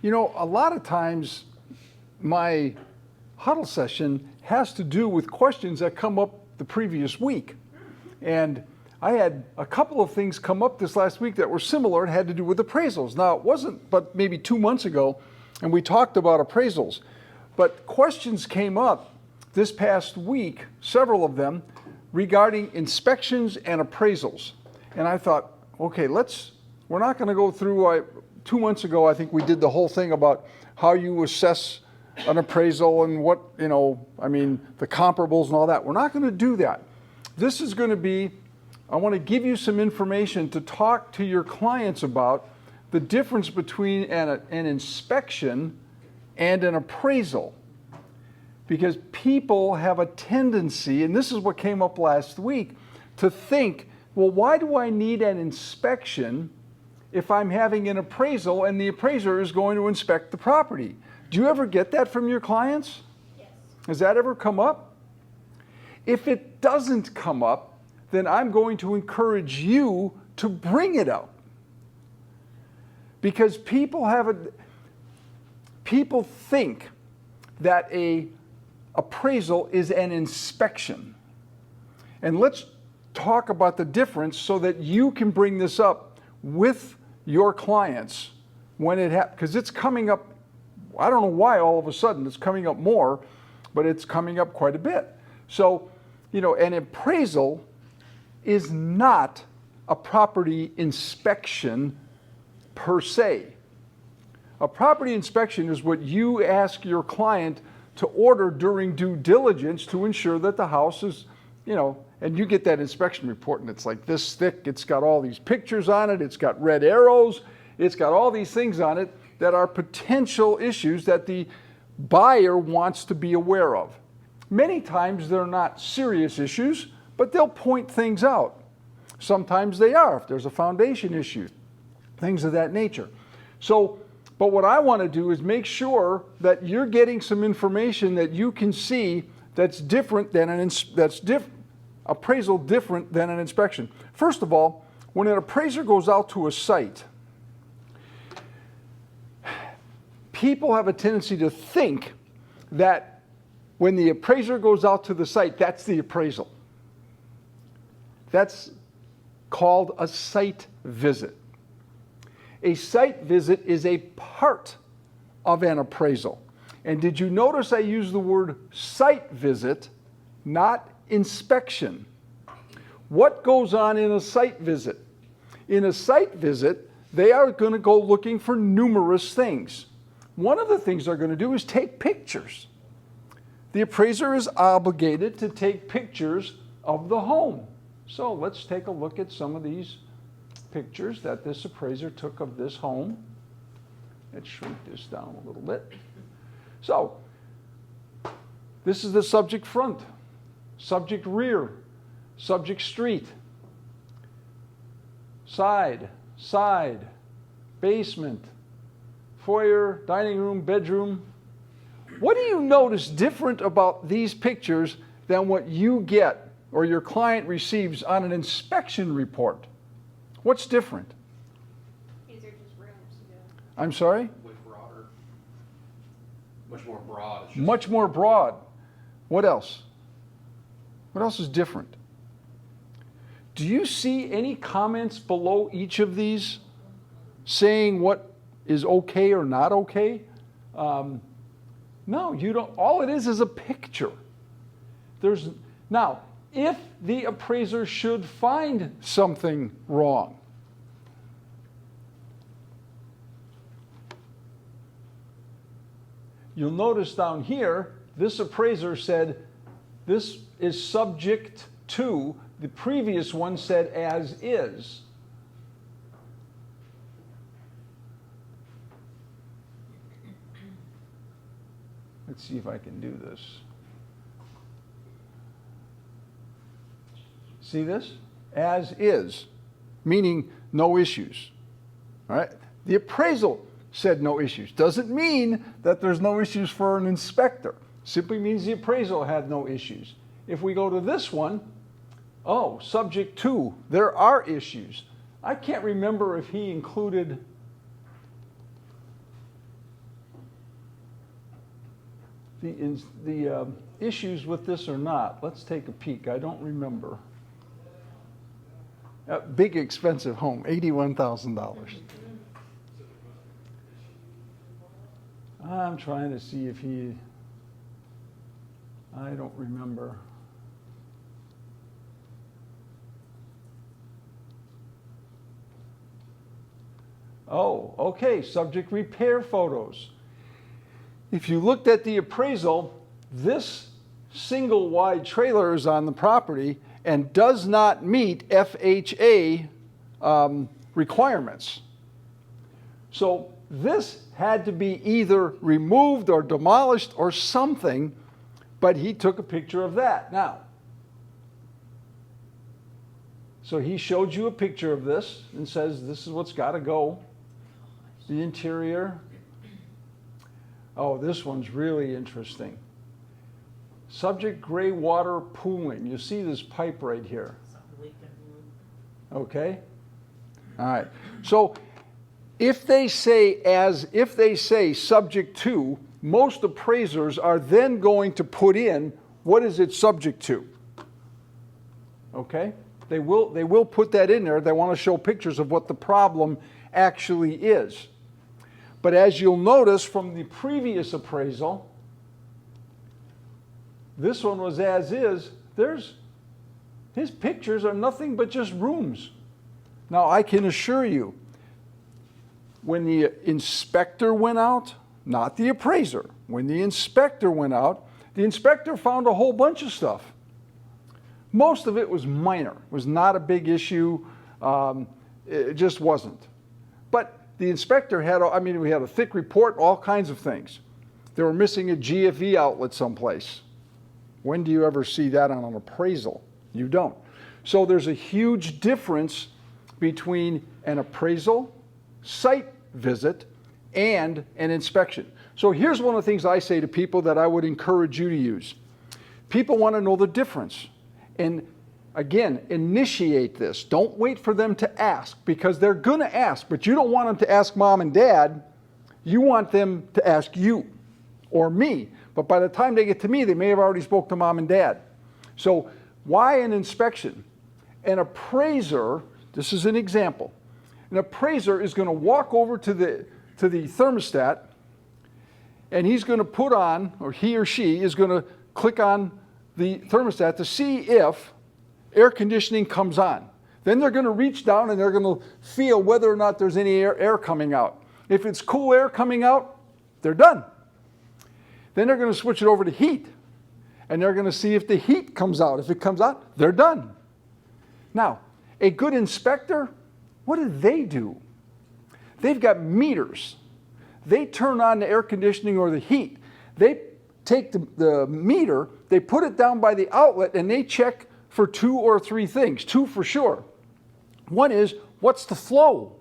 You know, a lot of times my huddle session has to do with questions that come up the previous week. And I had a couple of things come up this last week that were similar and had to do with appraisals. Now, it wasn't but maybe 2 months ago, and we talked about appraisals. But questions came up this past week, several of them, regarding inspections and appraisals. And I thought, okay, we're not going to go through, 2 months ago, I think we did the whole thing about how you assess an appraisal and what, the comparables and all that. We're not going to do that. This is going to be, I want to give you some information to talk to your clients about the difference between an inspection and an appraisal. Because people have a tendency, and this is what came up last week, to think, well, why do I need an inspection if I'm having an appraisal and the appraiser is going to inspect the property? Do you ever get that from your clients? Yes. Has that ever come up? If it doesn't come up, then I'm going to encourage you to bring it up. Because people think that a appraisal is an inspection. And let's talk about the difference so that you can bring this up with your clients when it happens, because it's coming up. I don't know why all of a sudden it's coming up more, but it's coming up quite a bit. So, an appraisal is not a property inspection per se. A property inspection is what you ask your client to order during due diligence to ensure that the house is, and you get that inspection report and it's like this thick, it's got all these pictures on it, it's got red arrows, it's got all these things on it that are potential issues that the buyer wants to be aware of. Many times they're not serious issues, but they'll point things out. Sometimes they are, if there's a foundation issue, things of that nature. So, but what I want to do is make sure that you're getting some information that you can see that's different than appraisal different than an inspection. First of all, when an appraiser goes out to a site, people have a tendency to think that when the appraiser goes out to the site, that's the appraisal. That's called a site visit. A site visit is a part of an appraisal. And did you notice I used the word site visit, not inspection? What goes on in a site visit? In a site visit, they are going to go looking for numerous things. One of the things they're going to do is take pictures. The appraiser is obligated to take pictures of the home. So let's take a look at some of these pictures that this appraiser took of this home. Let's shrink this down a little bit. So this is the subject front, subject rear, subject street, side, basement, foyer, dining room, bedroom. What do you notice different about these pictures than what you get or your client receives on an inspection report? What's different? These are just rooms. I'm sorry? Much broader. Much more broad. Much more broad. What else? What else is different? Do you see any comments below each of these saying what is okay or not okay? No, you don't. All it is a picture. Now, if the appraiser should find something wrong, you'll notice down here, this appraiser said this is subject to, the previous one said as is. Let's see if I can do this. See this? As is, meaning no issues. All right? The appraisal said no issues. Doesn't mean that there's no issues for an inspector. Simply means the appraisal had no issues. If we go to this one, oh, subject to, there are issues. I can't remember if he included, the issues with this or not. Let's take a peek. I don't remember. Big expensive home, $81,000. I'm trying to see if I don't remember. Oh, okay, subject repair photos. If you looked at the appraisal, this single wide trailer is on the property and does not meet FHA requirements. So this had to be either removed or demolished or something, but he took a picture of that. Now, so he showed you a picture of this and says this is what's got to go. The interior. Oh, this one's really interesting. Subject gray water pooling. You see this pipe right here. Okay? All right. So if they say subject to, most appraisers are then going to put in what is it subject to. Okay? They will put that in there. They want to show pictures of what the problem actually is. But as you'll notice from the previous appraisal, this one was as is. His pictures are nothing but just rooms. Now I can assure you, when the inspector went out, not the appraiser, when the inspector went out, the inspector found a whole bunch of stuff. Most of it was minor. It was not a big issue. It just wasn't. But the inspector we had a thick report, all kinds of things. They were missing a GFE outlet someplace. When do you ever see that on an appraisal? You don't. So there's a huge difference between an appraisal, site visit, and an inspection. So here's one of the things I say to people that I would encourage you to use. People want to know the difference. And again, initiate this. Don't wait for them to ask, because they're going to ask, but you don't want them to ask mom and dad. You want them to ask you or me. But by the time they get to me, they may have already spoke to mom and dad. So why an inspection? An appraiser, this is an example. An appraiser is going to walk over to the thermostat, and he's going to put on, or he or she is going to click on the thermostat to see if air conditioning comes on. Then they're going to reach down and they're going to feel whether or not there's any air coming out. If it's cool air coming out, they're done. Then they're going to switch it over to heat, and they're going to see if the heat comes out. If it comes out, they're done. Now, a good inspector, what do? They've got meters. They turn on the air conditioning or the heat. They take the meter, they put it down by the outlet, and they check for 2 or 3 things. 2 for sure. One is, what's the flow?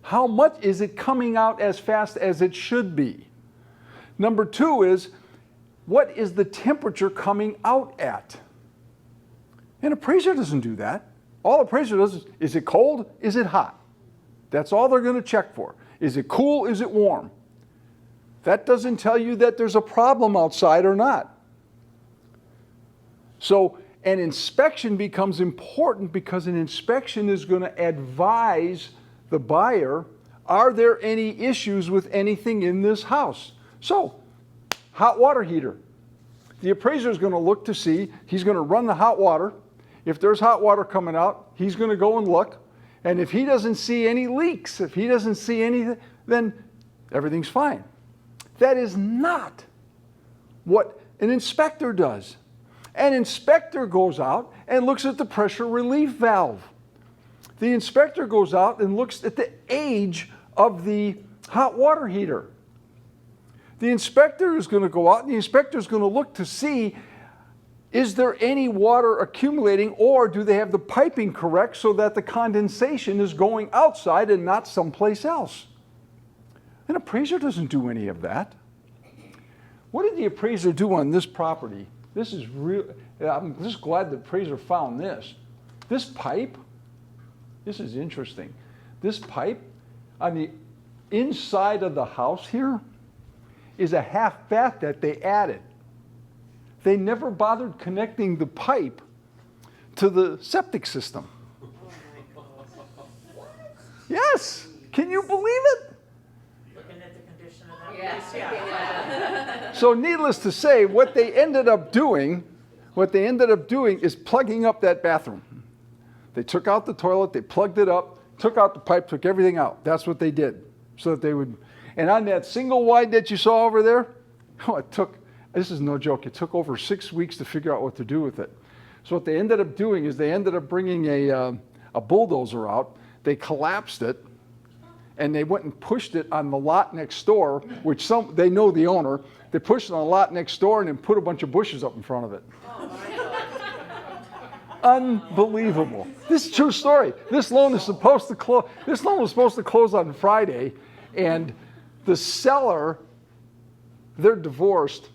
How much is it coming out as fast as it should be? Number 2 is, what is the temperature coming out at? An appraiser doesn't do that. All appraiser does is it cold? Is it hot? That's all they're going to check for. Is it cool? Is it warm? That doesn't tell you that there's a problem outside or not. So an inspection becomes important because an inspection is going to advise the buyer, are there any issues with anything in this house? So, hot water heater. The appraiser is going to look to see, he's going to run the hot water. If there's hot water coming out, he's going to go and look. And if he doesn't see any leaks, if he doesn't see anything, then everything's fine. That is not what an inspector does. An inspector goes out and looks at the pressure relief valve. The inspector goes out and looks at the age of the hot water heater. The inspector is going to go out and the inspector is going to look to see, is there any water accumulating, or do they have the piping correct so that the condensation is going outside and not someplace else? An appraiser doesn't do any of that. What did the appraiser do on this property? This is real. I'm just glad the appraiser found this. This pipe, this is interesting. This pipe on the inside of the house here is a half bath that they added. They never bothered connecting the pipe to the septic system. Yes, can you believe it? Looking at the condition of that Yeah. place, yeah. So needless to say, what they ended up doing is plugging up that bathroom. They took out the toilet, they plugged it up, took out the pipe, took everything out. That's what they did. So that they would, and on that single wide that you saw over there, this is no joke, it took over 6 weeks to figure out what to do with it. So what they ended up doing is they ended up bringing a bulldozer out, they collapsed it, and they went and pushed it on the lot next door, which they know the owner. They pushed it on the lot next door and then put a bunch of bushes up in front of it. Unbelievable. This is a true story. This loan was supposed to close on Friday, and the seller, they're divorced.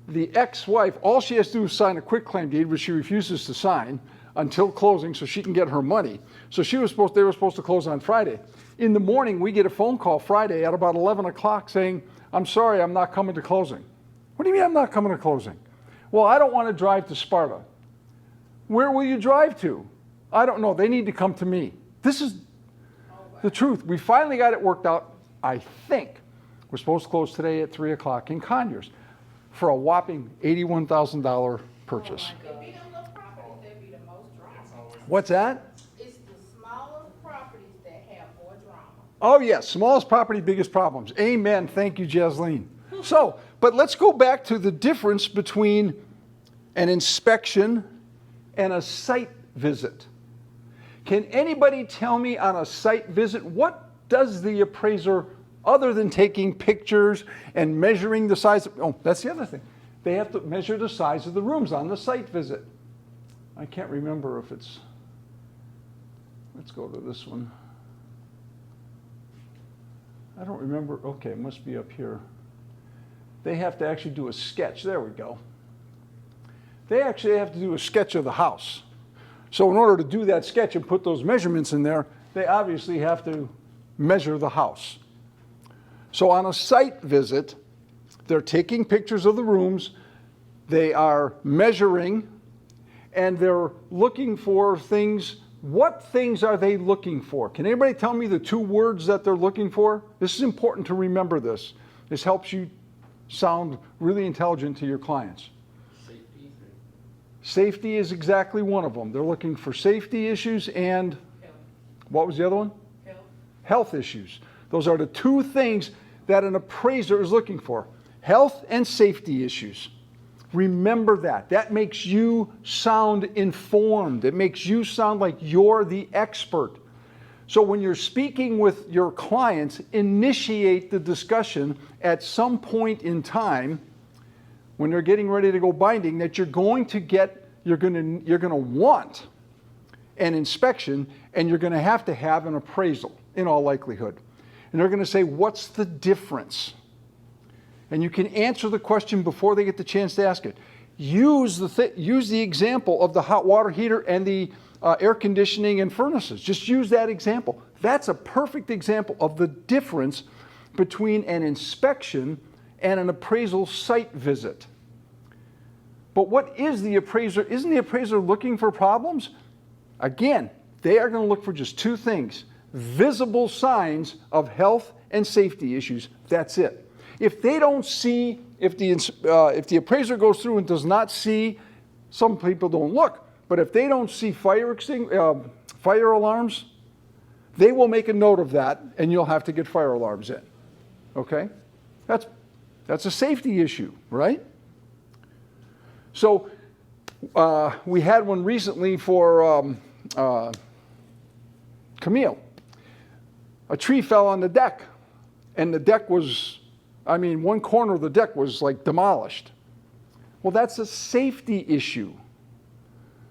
The ex-wife, all she has to do is sign a quitclaim deed, which she refuses to sign until closing so she can get her money. So they were supposed to close on Friday. In the morning, we get a phone call Friday at about 11 o'clock saying, I'm sorry, I'm not coming to closing. What do you mean I'm not coming to closing? Well, I don't want to drive to Sparta. Where will you drive to? I don't know. They need to come to me. This is the truth. We finally got it worked out, I think. We're supposed to close today at 3 o'clock in Conyers for a whopping $81,000 purchase. It'd be the little properties that be the most drama. What's that? It's the smaller properties that have more drama. Oh, yes. Smallest property, biggest problems. Amen. Thank you, Jasleen. So, but let's go back to the difference between an inspection and a site visit. Can anybody tell me on a site visit, what does the appraiser, other than taking pictures and measuring the size of, oh, that's the other thing. They have to measure the size of the rooms on the site visit. I can't remember if it's, let's go to this one. I don't remember, okay, it must be up here. They have to actually do a sketch, there we go. They actually have to do a sketch of the house. So in order to do that sketch and put those measurements in there, they obviously have to measure the house. So on a site visit, they're taking pictures of the rooms, they are measuring, and they're looking for things. What things are they looking for? Can anybody tell me the 2 words that they're looking for? This is important to remember this. This helps you sound really intelligent to your clients. Safety is exactly one of them. They're looking for safety issues and what was the other one? Health issues. Those are the 2 things that an appraiser is looking for. Health and safety issues. Remember that. That makes you sound informed. It makes you sound like you're the expert. So when you're speaking with your clients, initiate the discussion at some point in time when they're getting ready to go binding that you're going to want an inspection and you're going to have an appraisal in all likelihood. And they're going to say, what's the difference? And you can answer the question before they get the chance to ask it. Use the example of the hot water heater and the air conditioning and furnaces. Just use that example. That's a perfect example of the difference between an inspection and an appraisal site visit. But what is the appraiser? Isn't the appraiser looking for problems? Again, they are going to look for just 2 things. Visible signs of health and safety issues. That's it. If they don't see, if the appraiser goes through and does not see, some people don't look, but if they don't see fire alarms, they will make a note of that and you'll have to get fire alarms in. Okay? That's a safety issue, right? So we had one recently for Camille. A tree fell on the deck, and the deck was, one corner of the deck was like demolished. Well, that's a safety issue.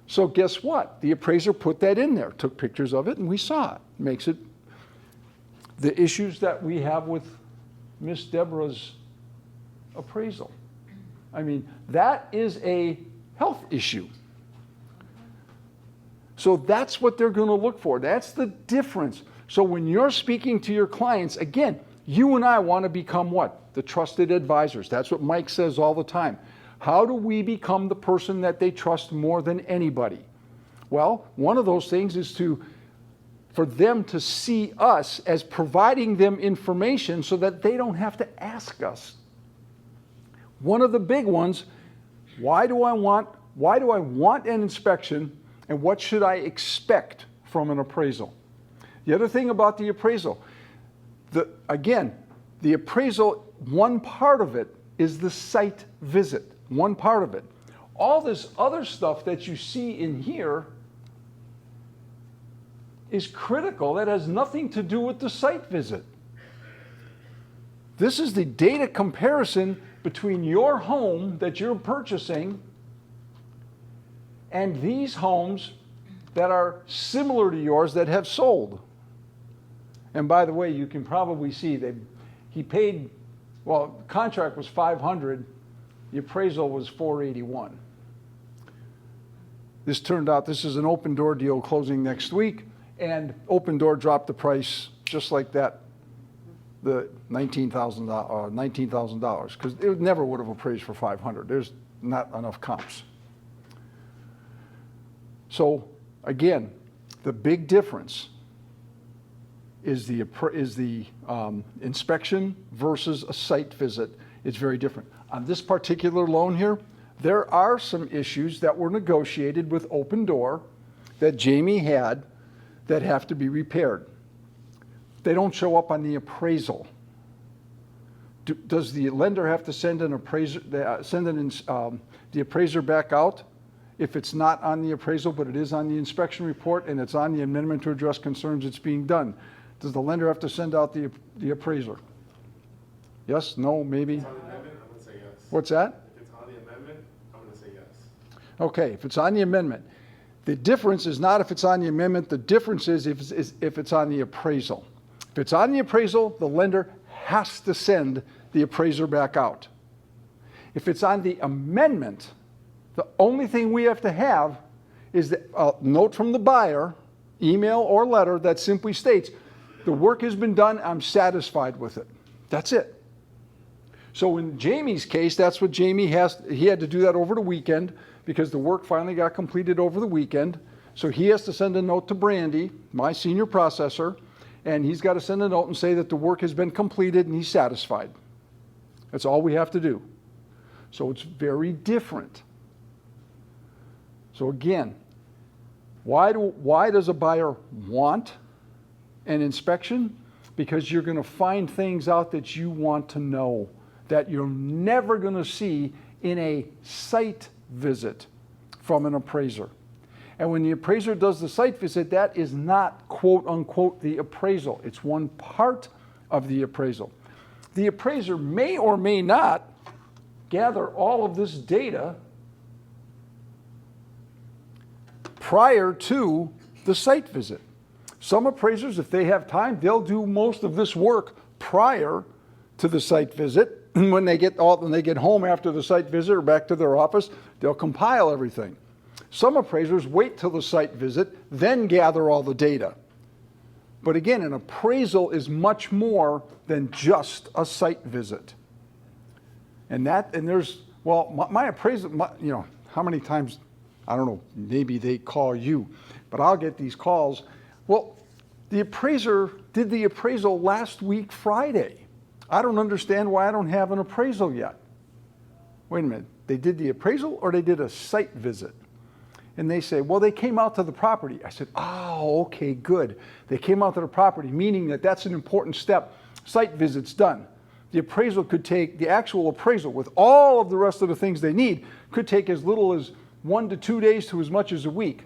So guess what? The appraiser put that in there, took pictures of it, and we saw it. Makes it the issues that we have with Miss Deborah's appraisal. That is a health issue. So that's what they're going to look for. That's the difference. So when you're speaking to your clients, again, you and I want to become what? The trusted advisors. That's what Mike says all the time. How do we become the person that they trust more than anybody? Well, one of those things is for them to see us as providing them information so that they don't have to ask us. One of the big ones, why do I want an inspection, and what should I expect from an appraisal? The other thing about the appraisal, the appraisal, one part of it is the site visit, one part of it. All this other stuff that you see in here is critical. That has nothing to do with the site visit. This is the data comparison between your home that you're purchasing and these homes that are similar to yours that have sold. And by the way, you can probably see he paid, well, the contract was $500, the appraisal was $481. This turned out, this is an open door deal closing next week, and Open Door dropped the price just like that, the $19,000, because it never would have appraised for $500. There's not enough comps. So again, the big difference is the inspection versus a site visit. It's very different. On this particular loan here, there are some issues that were negotiated with Open Door that Jamie had that have to be repaired. They don't show up on the appraisal. Does the lender have to send the appraiser back out if it's not on the appraisal, but it is on the inspection report and it's on the amendment to address concerns that's being done? Does the lender have to send out the appraiser? Yes, no, maybe? If it's on the amendment, I'm gonna say yes. What's that? If it's on the amendment, I'm gonna say yes. Okay, if it's on the amendment. The difference is not if it's on the amendment, the difference is if it's on the appraisal. If it's on the appraisal, the lender has to send the appraiser back out. If it's on the amendment, the only thing we have to have is a note from the buyer, email or letter, that simply states, the work has been done, I'm satisfied with it. That's it. So in Jamie's case, that's what he had to do that over the weekend because the work finally got completed over the weekend. So he has to send a note to Brandy, my senior processor, and he's got to send a note and say that the work has been completed and he's satisfied. That's all we have to do. So it's very different. So again, why does a buyer want an inspection? Because you're going to find things out that you want to know that you're never going to see in a site visit from an appraiser. And when the appraiser does the site visit, that is not quote unquote the appraisal. It's one part of the appraisal. The appraiser may or may not gather all of this data prior to the site visit. Some appraisers, if they have time, they'll do most of this work prior to the site visit. When they get home after the site visit or back to their office, they'll compile everything. Some appraisers wait till the site visit, then gather all the data. But again, an appraisal is much more than just a site visit. And there's, well, my appraisal, how many times, I don't know, maybe they call you, but I'll get these calls. Well, the appraiser did the appraisal last week, Friday. I don't understand why I don't have an appraisal yet. Wait a minute, they did the appraisal or they did a site visit? And they say, well, they came out to the property. I said, oh, okay, good. They came out to the property, meaning that that's an important step. Site visit's done. The appraisal could take, the actual appraisal with all of the rest of the things they need, could take as little as 1 to 2 days to as much as a week.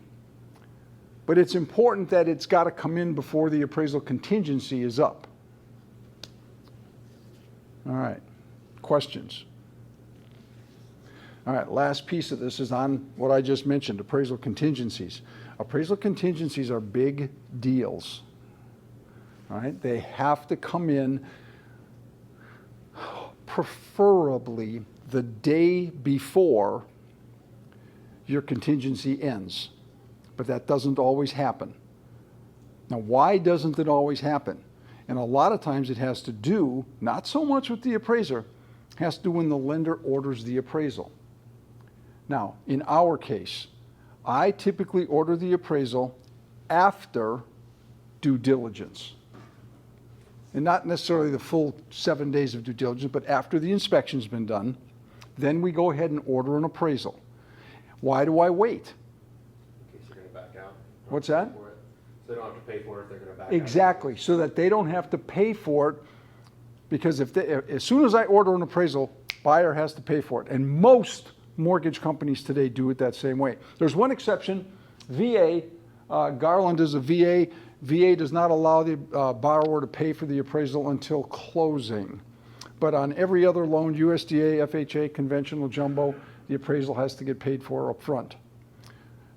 But it's important that it's got to come in before the appraisal contingency is up. All right, questions? All right, last piece of this is on what I just mentioned, appraisal contingencies. Appraisal contingencies are big deals. All right, they have to come in preferably the day before your contingency ends. But that doesn't always happen. Now, why doesn't it always happen? And a lot of times it has to do, not so much with the appraiser, has to do when the lender orders the appraisal. Now, in our case, I typically order the appraisal after due diligence. And not necessarily the full 7 days of due diligence, but after the inspection's been done, then we go ahead and order an appraisal. Why do I wait? In case they're gonna back out. What's that? For it. So they don't have to pay for it if they're gonna back out. Exactly, so that they don't have to pay for it, because as soon as I order an appraisal, buyer has to pay for it. And most mortgage companies today do it that same way. There's one exception, VA. Garland is a VA. VA does not allow the borrower to pay for the appraisal until closing. But on every other loan, USDA, FHA, conventional jumbo, the appraisal has to get paid for up front.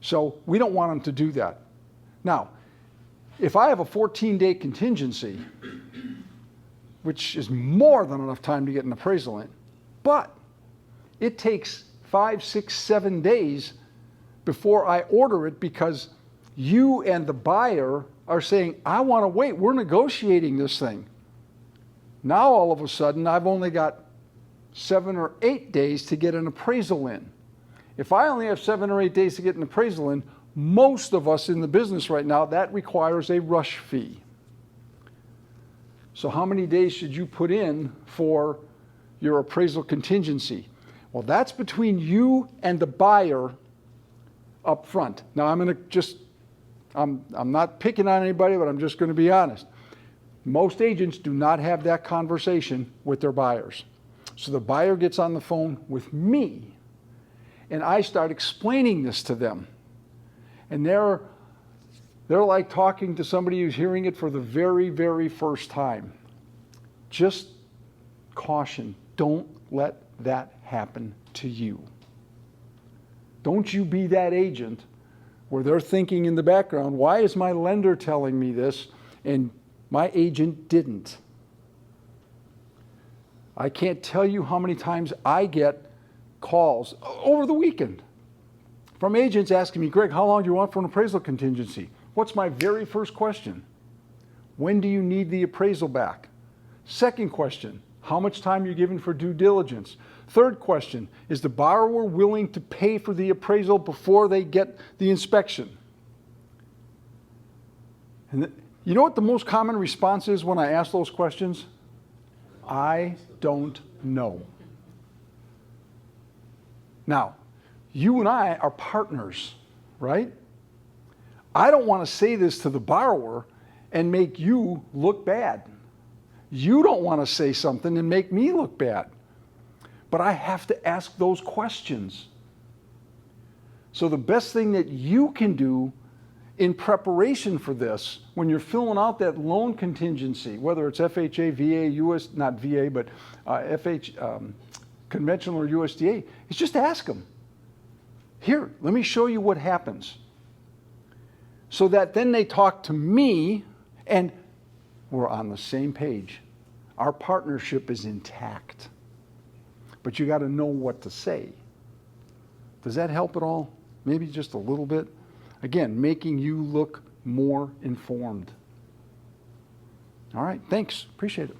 So we don't want them to do that. Now, if I have a 14-day contingency, which is more than enough time to get an appraisal in, but it takes 5, 6, 7 days before I order it because you and the buyer are saying, I want to wait, we're negotiating this thing. Now all of a sudden I've only got 7 or 8 days to get an appraisal in. If I only have 7 or 8 days to get an appraisal in, most of us in the business right now, that requires a rush fee. So how many days should you put in for your appraisal contingency? Well, that's between you and the buyer up front. Now I'm going to just, I'm not picking on anybody, but I'm just going to be honest. Most agents do not have that conversation with their buyers. So the buyer gets on the phone with me and I start explaining this to them. And they're like talking to somebody who's hearing it for the very, very first time. Just caution, don't let that happen to you. Don't you be that agent where they're thinking in the background, why is my lender telling me this and my agent didn't? I can't tell you how many times I get calls over the weekend from agents asking me, Greg, how long do you want for an appraisal contingency? What's my very first question? When do you need the appraisal back? Second question, how much time are you given for due diligence? Third question, is the borrower willing to pay for the appraisal before they get the inspection? And you know what the most common response is when I ask those questions? I don't know. Now, you and I are partners, right? I don't want to say this to the borrower and make you look bad. You don't want to say something and make me look bad. But I have to ask those questions. So the best thing that you can do in preparation for this, when you're filling out that loan contingency, whether it's FHA, VA, US, not VA, but conventional or USDA, is just ask them. Here, let me show you what happens. So that then they talk to me and we're on the same page. Our partnership is intact. But you got to know what to say. Does that help at all? Maybe just a little bit? Again, making you look more informed. All right, thanks. Appreciate it.